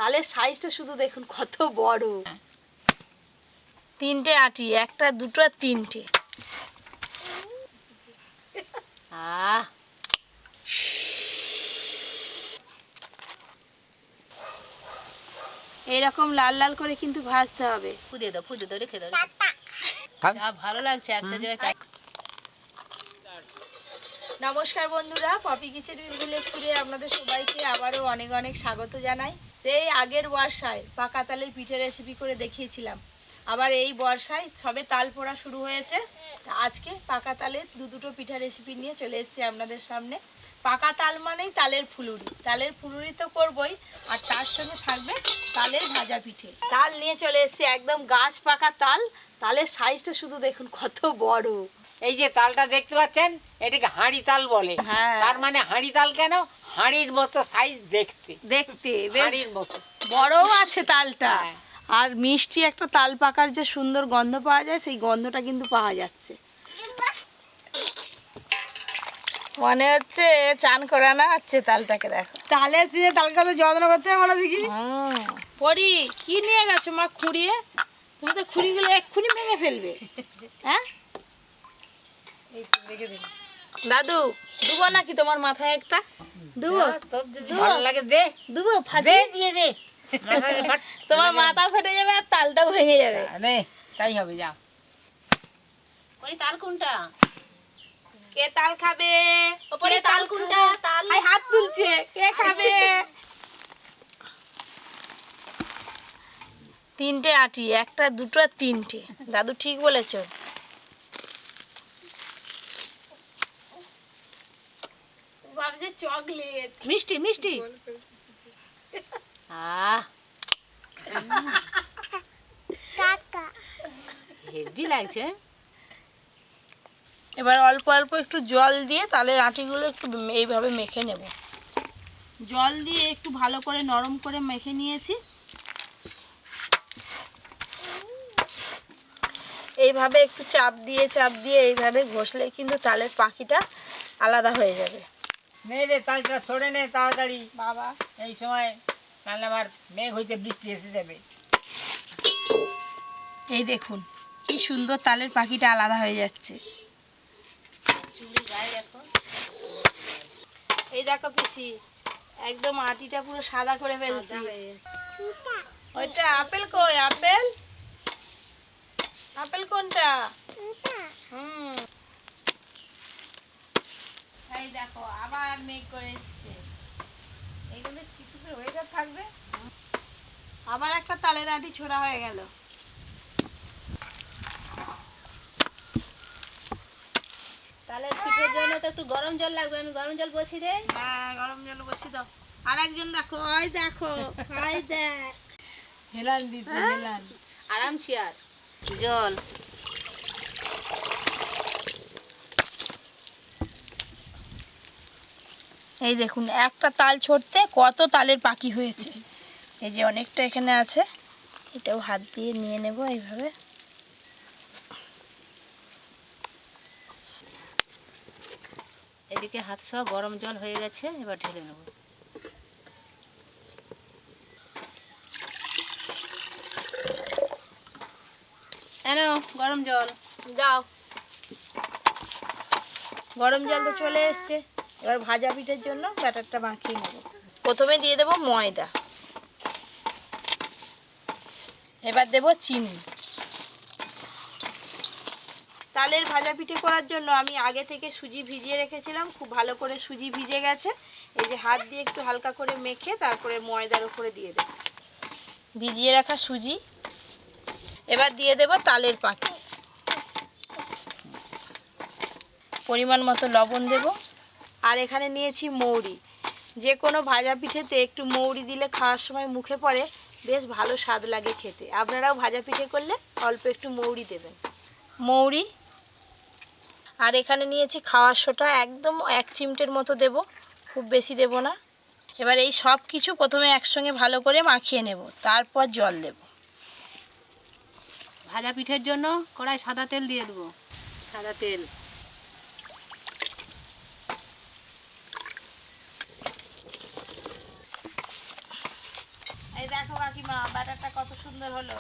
তালের সাইজটা শুধু দেখুন কত বড়। 3টে আটি, 1টা 2টো 3টে। এইরকম লাল লাল করে কিন্তু ভাজতে হবে। ফুদে দাও রেখে দাও। যা ভালো লাগছে একটা জায়গায়। নমস্কার বন্ধুরা, পপি কিচেন ভিলেজ টুরে আপনাদের সবাইকে আবারও অনেক অনেক স্বাগত জানাই। সেই আগের বর্ষায় পাকা তালের পিঠে রেসিপি করে দেখিয়েছিলাম, আবার এই বর্ষায় সবে তাল পোড়া শুরু হয়েছে। তা আজকে পাকা তালের দুটো পিঠা রেসিপি নিয়ে চলে এসেছি আপনাদের সামনে। পাকা তাল মানেই তালের ফুলুরি, তালের ফুলুরি তো করবই, আর তার সঙ্গে থাকবে তালের ভাজা পিঠে। তাল নিয়ে চলে এসেছি, একদম গাছ পাকা তাল। তালের সাইজটা শুধু দেখুন কত বড়। এই যে তালটা দেখতে পাচ্ছেন, এটাকে হাঁড়ি তাল বলে। হ্যাঁ। তার মানে হাঁড়ি তাল কেন? হাঁড়ির মতো সাইজ দেখতে, দেখতে বেশ হাঁড়ির মতো বড়ও আছে তালটা। হ্যাঁ। আর মিষ্টি একটা তাল পাকার যে সুন্দর গন্ধ পাওয়া যায়, সেই গন্ধটা কিন্তু পাওয়া যাচ্ছে। মনে হচ্ছে চান করানো হচ্ছে তালটাকে। দেখো তালের সিজে তালকা তো যত্ন করতে হবে বলো দেখি। পরি কি নিয়ে গেছো মা খুঁড়িয়ে? তুমি তো খুঁড়িগুলো এক্ষুনি ভেঙে ফেলবে। হ্যাঁ দাদু, দুবো নাকি তোমার মাথায় একটা? দুবো তোর যদি ভালো লাগে দে, দুবো দে ফাটে, দিয়ে দে। মাথায় ফাট। তোমার মাথা ফেটে যাবে আর তালটাও ভেঙে যাবে। নে, তাই হবে, যা। ওই তাল কোনটা? কে তাল খাবে? ওপরে কে তাল কোনটা? তাল আই হাত তুলছে, কে খাবে? 3টে আটি, 1টা 2টো 3টে। দাদু ঠিক বলেছো। ভাবছে চকলেট। মিষ্টি মিষ্টি। হেভি লাগছে। এবার অল্প অল্প একটু জল দিয়ে তালের আটিগুলো একটু এইভাবে মেখে নেব। জল দিয়ে একটু ভালো করে নরম করে মেখে নিয়েছি। এইভাবে একটু চাপ দিয়ে এইভাবে ঘষলে কিন্তু তালের পাখিটা আলাদা হয়ে যাবে। নে রে, তালটা ছড়ে নে তাড়াতাড়ি বাবা এই সময়, নাহলে আবার মেঘ হইতে বৃষ্টি এসে যাবে। এই দেখুন কি সুন্দর তালের পাখিটা আলাদা হয়ে যাচ্ছে। এই দেখো পিসি, একদম আটিটা পুরো সাদা করে ফেলছি। ওইটা আপেল কই? আপেল, আপেল কোনটা? এই দেখো আবার মেঘ করে এসছে। এইগুলো কি সুন্দর ওয়েদার থাকবে। আবার একটা তালের আটি ছোড়া হয়ে গেল। তালের পিঠের জন্য তো একটু গরম জল লাগবে, আমি গরম জল বসিয়ে দেই। হ্যাঁ গরম জল বসিয়ে দাও। আর একজন দেখো, ওই দেখো, ওই দেখ হেলান দিতে হেলান। আরাম চেয়ার জল। এই দেখুন একটা তাল ছড়তে কত তালের পাখি হয়েছে। এই যে অনেকটা এখানে আছে, এটাও হাত দিয়ে নিয়ে নেব এইভাবে। এদিকে হাত সহ গরম জল হয়ে গেছে, এবার ঢেলে নেব। এনো গরম জল। যাও, গরম জল তো চলে এসছে। এবার ভাজা পিঠের জন্য ব্যাটারটা মাখিয়ে নেব। প্রথমে দিয়ে দেব ময়দা, এবার দেব চিনি। তালের ভাজা পিঠে করার জন্য আমি আগে থেকে সুজি ভিজিয়ে রেখেছিলাম, খুব ভালো করে সুজি ভিজে গেছে। এই যে হাত দিয়ে একটু হালকা করে মেখে তারপরে ময়দার উপরে দিয়ে দেব ভিজিয়ে রাখা সুজি। এবার দিয়ে দেব তালের পাখি, পরিমাণ মতো লবণ দেব। আর এখানে নিয়েছি মৌরি। যে কোনো ভাজা পিঠেতে একটু মৌরি দিলে খাওয়ার সময় মুখে পড়ে, বেশ ভালো স্বাদ লাগে খেতে। আপনারাও ভাজা পিঠে করলে অল্প একটু মৌরি দেবেন। মৌরি আর এখানে নিয়েছি খাওয়ার সোটা, একদম 1 চিমটের মতো দেব, খুব বেশি দেব না। এবার এই সব কিছু প্রথমে একসঙ্গে ভালো করে মাখিয়ে নেব, তারপর জল দেব। ভাজা পিঠের জন্য কড়াই সাদা তেল দিয়ে দেবো। সাদা তেল, এই দেখো কাকিমা, ব্যাটারটা কত সুন্দর হলো।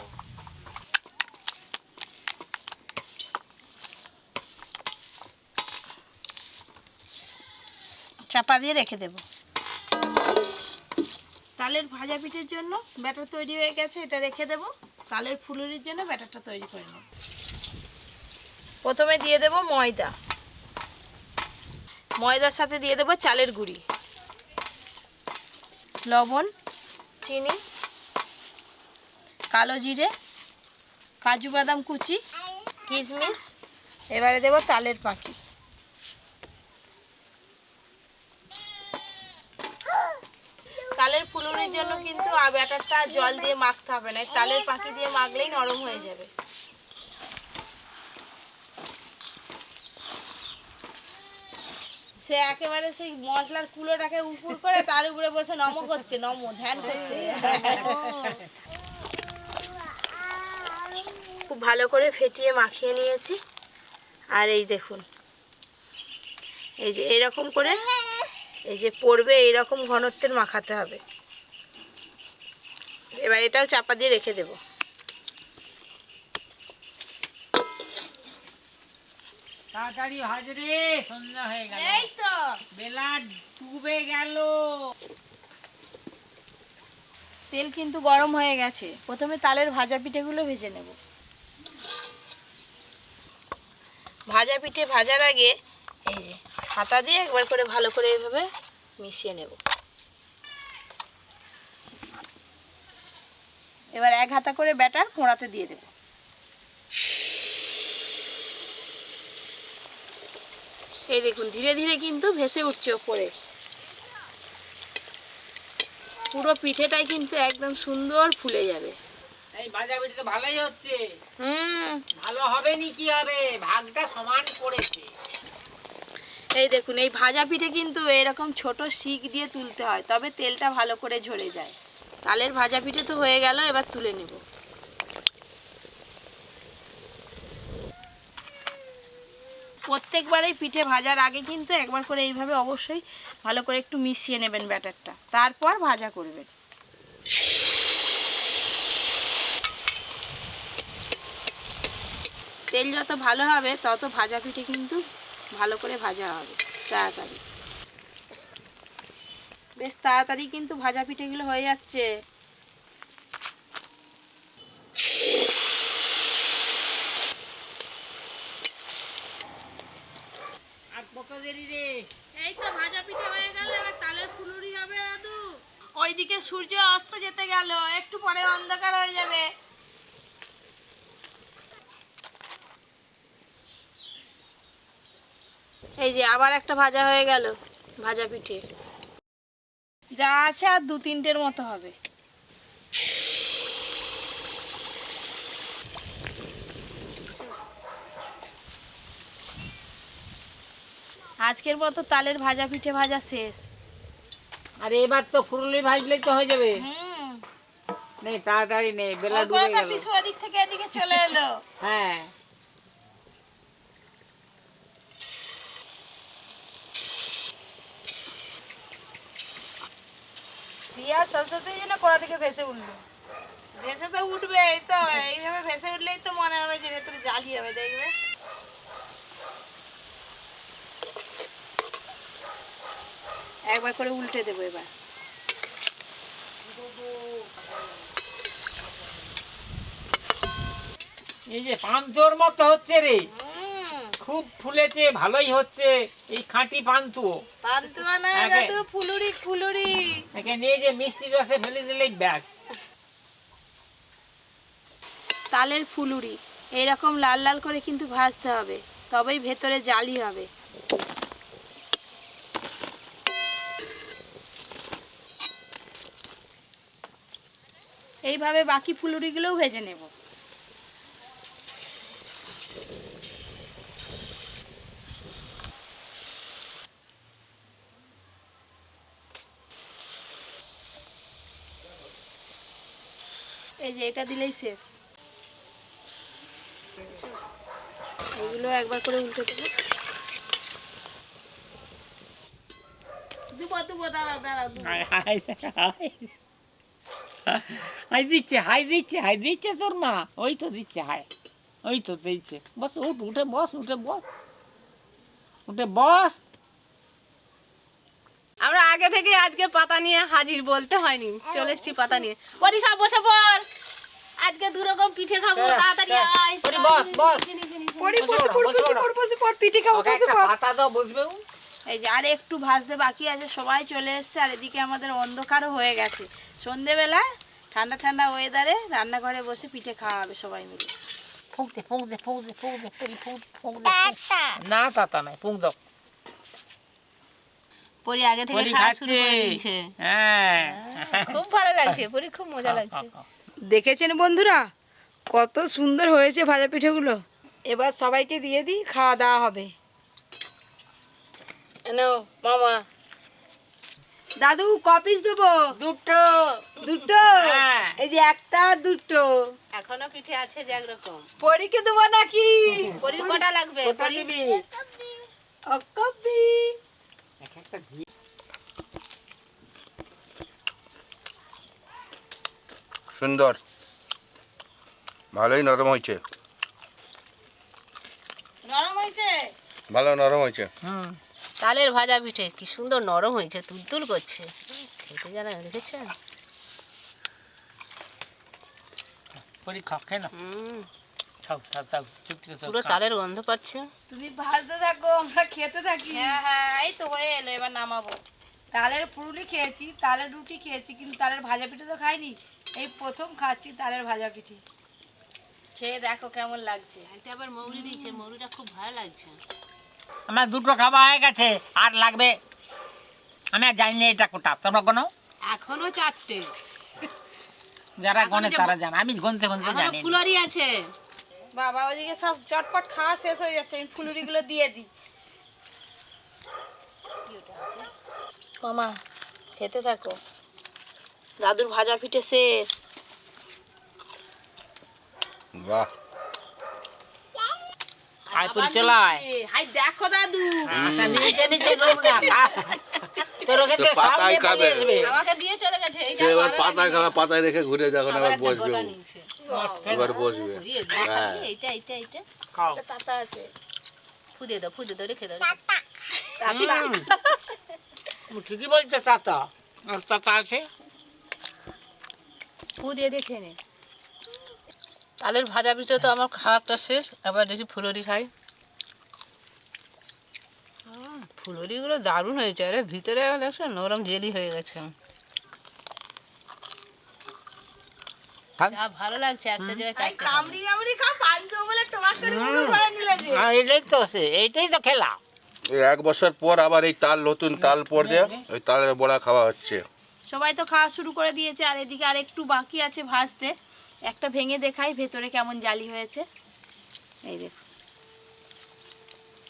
চাপা দিয়ে রেখে দেব। তালের ভাজা পিঠের জন্য ব্যাটার তৈরি হয়ে গেছে, এটা রেখে দেব। তালের ফুলুরির জন্য ব্যাটারটা তৈরি করে নেব। প্রথমে দিয়ে দেব ময়দা, ময়দার সাথে দিয়ে দেব চালের গুঁড়ি, লবণ, চিনি, কালো জিরে, কাজু বাদাম কুচি, কিশমিশ। এবারে দেব তালের পাখি। তালের ফুলুরির জন্য কিন্তু ব্যাটারটা জল দিয়ে মাখতে হবে না, তালের পাখি দিয়ে মাখলেই নরম হয়ে যাবে। সে একেবারে সেই মশলার কুলোটাকে উপর করে তার উপরে বসে নম করছে, ধ্যান করছে। খুব ভালো করে ফেটিয়ে মাখিয়ে নিয়েছি। আর এই দেখুন, এই যে এরকম করে এই যে পড়বে, এইরকম ঘনত্বের মাখাতে হবে। এবার এটাও চাপা দিয়ে রেখে দেব। তাড়াতাড়ি ভাজ রে, সন্ধ্যা হয়ে গেল। এই তো বেলা ডুবে গেল। তেল কিন্তু গরম হয়ে গেছে। প্রথমে তালের ভাজা পিঠেগুলো ভেজে নেব। ভাজা পিঠে ভাজার আগে এই যে হাতা দিয়ে একবার করে ভালো করে এইভাবে মিশিয়ে নেব। এবার এক হাতা করে ব্যাটার কোঁড়াতে দিয়ে দেব। এই দেখুন ধীরে ধীরে কিন্তু ভেসে উঠছে ওপরে। পুরো পিঠেটাই কিন্তু একদম সুন্দর ফুলে যাবে। এই ভাজা পিঠে তো ভালোই হচ্ছে। হুম, ভালো হবে নি কি হবে, ভাগটা সমান পড়েছে। এই দেখুন এই ভাজা পিঠে কিন্তু এরকম ছোট শিক দিয়ে তুলতে হয়, তবে তেলটা ভালো করে ঝরে যায়। তালের ভাজা পিঠে তো হয়ে গেল, এবার তুলে নেব। প্রত্যেকবারই পিঠে ভাজার আগে কিন্তু একবার করে এইভাবে অবশ্যই ভালো করে একটু মিশিয়ে নেবেন ব্যাটারটা, তারপর ভাজা করবেন। তেল যত ভালো হবে তত ভাজা পিঠে কিন্তু ভালো করে ভাজা হবে তাড়াতাড়ি। বেশ তাড়াতাড়ি কিন্তু ভাজা পিঠেগুলো হয়ে যাচ্ছে। আর কত দেরি রে? এই তো ভাজা পিঠে হয়ে গেল, এবার তালের ফুলুরি হবে দাদু। ওইদিকে সূর্য অস্ত যেতে গেল, একটু পরে অন্ধকার হয়ে যাবে। এই যে আবার একটা ভাজা হয়ে গেল ভাজা পিঠে। যা আছে আর দু তিনটের মতো হবে। আজকের মতো তালের ভাজা পিঠে ভাজা শেষ। আরে এবার তো ফুরুলি ভাজলেই তো হয়ে যাবে। হুম, নেই তাড়াতাড়ি নেই, বেলা ওই ডুবে করে তো গেল। পিছু ওদিক থেকে এদিকে চলে এলো। হ্যাঁ, পিঁয়াজ সরষেতে যেন কড়া থেকে ভেসে উঠলো। ভেসে তো উঠবে, এই তো এইভাবে ভেসে উঠলেই তো মনে হবে যে ভেতরে জালি হবে, দেখবে। একবার করে উল্টে দেবো এবার। এই যে পান্তুর মতো হচ্ছে রে, হুম, খুব ফুলেছে, ভালোই হচ্ছে। এই খাঁটি পান্তুও। পান্তুয়া না আগে- দাদু, ফুলুরি ফুলুরি। একে নিয়ে যে মিষ্টি রসে ফেলে দিলেই ব্যাস। তালের ফুলুরি এইরকম লাল লাল করে কিন্তু ভাজতে হবে, তবেই ভেতরে জালি হবে। এইভাবে বাকি ফুলুরিগুলোও ভেজে নেব। এই যে এটা দিলেই শেষ। এগুলো একবার করে উল্টে দেবো। দাঁড়াও দাঁড়াও দাঁড়াও। হাই দিচ্ছে তোর মা, ওই তো দিচ্ছে হাই, ওই তো দিচ্ছে। বস উঠে বস, উঠে বস। আমরা আগে থেকে আজকে পাতা নিয়ে হাজির, বলতে হয়নি, চলে এসেছি পাতা নিয়ে। পরি সব বসে পড়, আজকে দু রকম পিঠে খাবো, তাড়াতাড়ি আয়। পরি বস। পিঠে খাবো, ওকে একটা পাতা দাও, বসবে ও। এই যে আর একটু ভাজতে বাকি আছে, সবাই চলে এসছে। আর এদিকে আমাদের অন্ধকারও হয়ে গেছে। সন্ধেবেলা ঠান্ডা ঠান্ডা ওয়েদারে রান্নাঘরে বসে পিঠে খাওয়া হবে সবাই মিলে। ফুঁক দে, না তাতা নাই, ফুঁক দাও। পরি আগে থেকে পরি খাওয়া শুরু খাচ্ছে। করে দিয়েছে। হ্যাঁ, খুব ভালো লাগছে, পরি খুব মজা লাগছে। দেখেছেন বন্ধুরা কত সুন্দর হয়েছে ভাজা পিঠেগুলো। এবার সবাইকে দিয়ে দিই, খাওয়া দাওয়া হবে। নাও মামা। দাদু কপিস দেবো? দুটো। দুটো? হ্যাঁ। এই যে একটা দুটো। এখনো পিঠে আছে যে একরকম। পরীকে দেবো নাকি? পরির কটা লাগবে? কোথা পরি দিবি? ও কপি। একটা ঘি। সুন্দর, ভালোই নরম হয়েছে, নরম হয়েছে? ভালো নরম হয়েছে। তালের ভাজা পিঠে কি সুন্দর নরম হয়েছে, তুলতুল করছে, খেতে জানা, দেখেছেন? পরি খাও, খেয়ে নাও। খাও, চুপটি করে পুরো খাও। তালের গন্ধ পাচ্ছে। তুমি ভাজতে থাকো, আমরা খেতে থাকি। হ্যাঁ, এই তো হয়ে এলো, এবার নামাবো। তালের পুরুলি খেয়েছি, তালের রুটি খেয়েছি, কিন্তু তালের ভাজা পিঠে তো খাইনি। এই প্রথম খাচ্ছি তালের ভাজা পিঠে। খেয়ে দেখো কেমন লাগছে। এটা আবার মৌরি দিয়েছে, মৌরিটা খুব ভালো লাগছে। আমার দুটো খাওয়া হয়ে গেছে, আর লাগবে। আমি আর জানি না এটা কোটা, তোমরা কোনো এখনো চারটে, যারা এখনো গনে যে তারা জানে, আমি গনতে এখনো জানি না। ফুলরি আছে। বাবা ওদিকে সব চটপট খাওয়া শেষ হয়ে যাচ্ছে, আমি ফুলুরিগুলো দিয়ে দিই। মামা খেতে থাকো, দাদুর ভাজা পিঠে শেষ। বাহ, আয় পরি চলাই। হাই দেখো দাদু, আচ্ছা, নিচে লোক না, খা। তোর ওকে তো দিয়ে সব পাতায় নিয়ে খাবে। পালিয়ে আসবে। আমাকে দিয়ে চলে গেছে। এইটা এবার ভালো পাতায় লাগছে। খাওয়া, পাতায় রেখে ঘুরে যখন আবার আবার একটা বসবে গোটা ও। নিয়েছে। এবার বসবে। হ্যাঁ, এইটা এইটা এইটা খাও। একটা তাতা আছে। ফুদে দাও, রেখে দাও। ঠিকই বলছে চাচা, চাচা আছে। ফুদে দেখে নে। তালের ভাজা পিঠে তো আমার খাওয়াটা শেষ, এবার দেখি ফুলরি খাই। ফুলরিগুলো দারুণ হয়েছে, আরে ভিতরে দেখছো নরম জেলি হয়ে গেছে। যা ভালো লাগছে, একটা জায়গায় চারটে খাবো। কামড়ি কামড়ি খা, পান্তো বলে টমাক করে মুখে ভরে নিলে যে। এইটাই তো খেলা। এই 1 বছর পর আবার এই তাল, নতুন তাল পড়বে, ওই তালের বড়া খাওয়া হচ্ছে। সবাই তো খাওয়া শুরু করে দিয়েছে, আর এদিকে আর একটু বাকি আছে ভাজতে। একটা ভেঙে দেখাই ভেতরে কেমন জালি হয়েছে। এই দেখো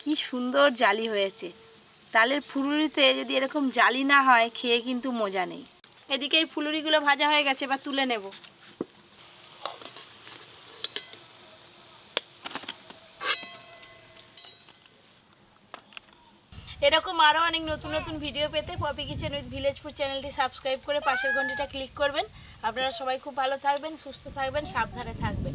কি সুন্দর জালি হয়েছে। তালের ফুলুরিতে যদি এরকম জালি না হয়, খেয়ে কিন্তু মজা নেই। এদিকে এই ফুলুরিগুলো ভাজা হয়ে গেছে, এবার তুলে নেব। এরকম আরও অনেক নতুন নতুন ভিডিও পেতে Poppy Kitchen with village food চ্যানেলটি সাবস্ক্রাইব করে পাশের ঘন্টিটা ক্লিক করবেন। আপনারা সবাই খুব ভালো থাকবেন, সুস্থ থাকবেন, সাবধানে থাকবেন।